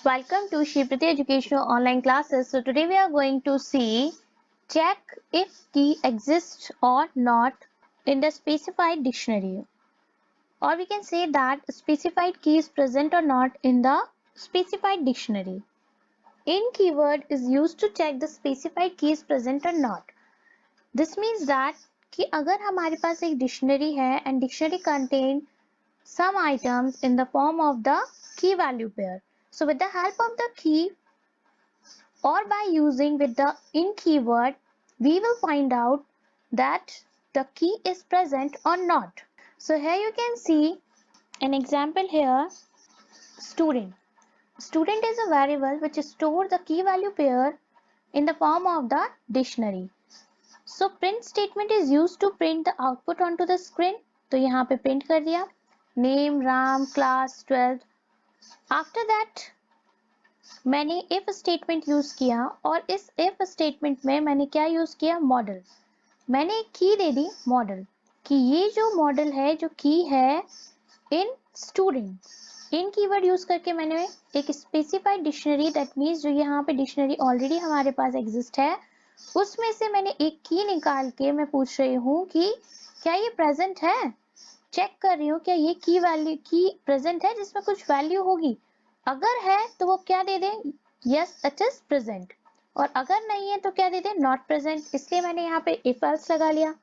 Welcome to shripriti educational online classes. So today we are going to see check if key exists or not in the specified dictionary, or we can say that specified key is present or not in the specified dictionary. In keyword is used to check the specified key is present or not. This means that कि अगर हमारे पास एक dictionary है and dictionary contain some items in the form of the key value pair. So with the help of the key or by using with the in keyword, we will find out that the key is present or not. So here you can see an example here, student. Student is a variable which stores the key value pair in the form of the dictionary. So print statement is used to print the output onto the screen. तो यहाँ पे print कर दिया name, RAM, class, 12. After that मैंने if statement use किया और इस if statement में मैंने क्या यूज किया मॉडल. मैंने एक की दे दी मॉडल कि ये जो मॉडल है जो की है इन स्टूडेंट इन कीवर्ड यूज करके मैंने एक स्पेसिफाइड डिक्शनरी दैट मीन्स जो यहाँ पे डिक्शनरी ऑलरेडी हमारे पास एग्जिस्ट है उसमें से मैंने एक की निकाल के मैं पूछ रही हूँ कि क्या ये प्रेजेंट है. चेक कर रही हूँ क्या ये की वैल्यू की प्रेजेंट है जिसमें कुछ वैल्यू होगी. अगर है तो वो क्या दे दे यस इट इज प्रेजेंट, और अगर नहीं है तो क्या दे दे नॉट प्रेजेंट. इसलिए मैंने यहाँ पे इफ एल्स लगा लिया.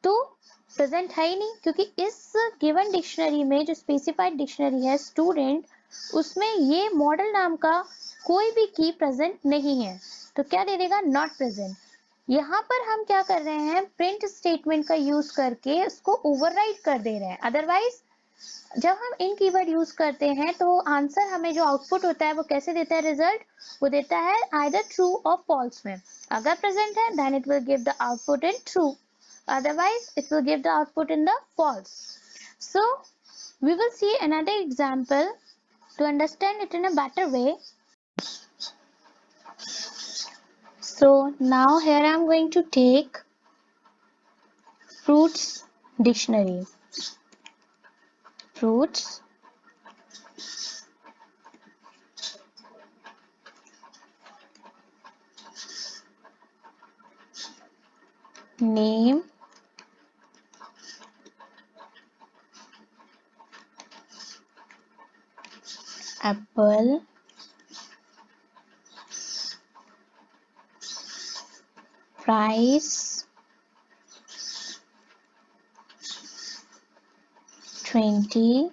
तो प्रेजेंट है ही नहीं क्योंकि इस गिवन डिक्शनरी में जो स्पेसिफाइड डिक्शनरी है स्टूडेंट उसमें ये मॉडल नाम का कोई भी की प्रेजेंट नहीं है. तो क्या दे देगा नॉट प्रेजेंट. यहाँ पर हम क्या कर रहे हैं प्रिंट स्टेटमेंट का यूज करके उसको ओवरराइड कर दे रहे हैं. अदरवाइज जब हम इन कीवर्ड यूज करते हैं तो आंसर हमें जो आउटपुट होता है वो कैसे देता है रिजल्ट वो देता है आइदर ट्रू और फॉल्स में. अगर प्रेजेंट है then it will give the output in true, otherwise it will give the output in the false. So we will see another example to understand it in a better way. So now here I am going to take fruits dictionary. Fruits name apple, price 20,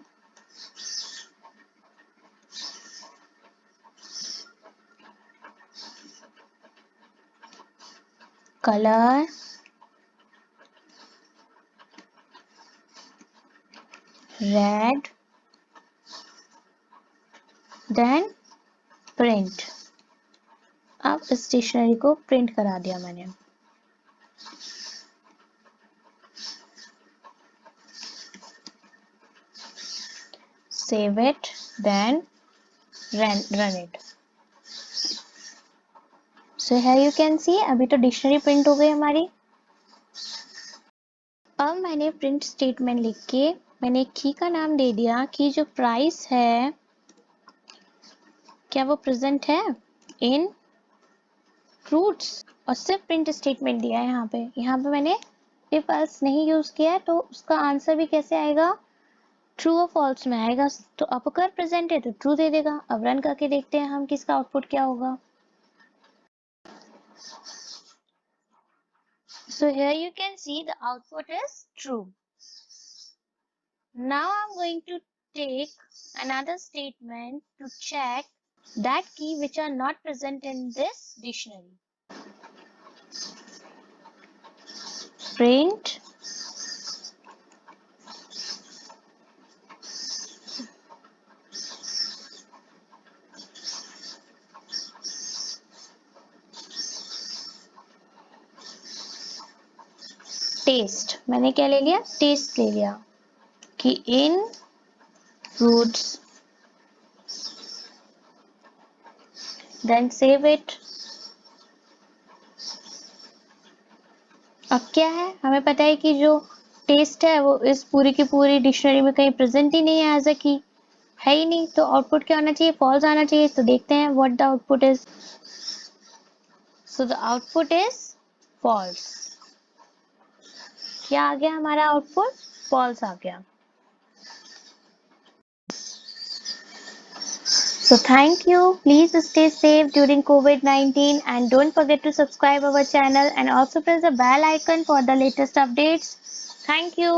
color red, then print. अब इस dictionary को print करा दिया मैंने. Save it, then run it. So here you can see अभी तो dictionary print हो गई हमारी. अब मैंने प्रिंट स्टेटमेंट लिख के मैंने की का नाम दे दिया कि जो प्राइस है क्या वो प्रेजेंट है इन फ्रूट्स, और सिर्फ प्रिंट स्टेटमेंट दिया है. यहाँ पे मैंने इफ एल्स नहीं यूज किया तो उसका आंसर भी कैसे आएगा ट्रू और फॉल्स में आएगा. तो अब अगर प्रेजेंट है तो ट्रू दे देगा. अब रन करके देखते हैं हम किसका आउटपुट क्या होगा. So here you can see the output is true. Now I'm going to take another statement to check that key which are not present in this dictionary. Print test. मैंने क्या ले लिया टेस्ट ले लिया कि in fruits, then save it. अब क्या है हमें पता है कि जो टेस्ट है वो इस पूरी की पूरी डिक्शनरी में कहीं प्रेजेंट ही नहीं है एज अ की है ही नहीं, तो आउटपुट क्या आना चाहिए, फॉल्स आना चाहिए। तो देखते हैं what the output is. So the output is false. क्या आ गया हमारा आउटपुट, फॉल्स आ गया। So thank you. Please stay safe during COVID-19 and don't forget to subscribe our channel and also press the bell icon for the latest updates. Thank you.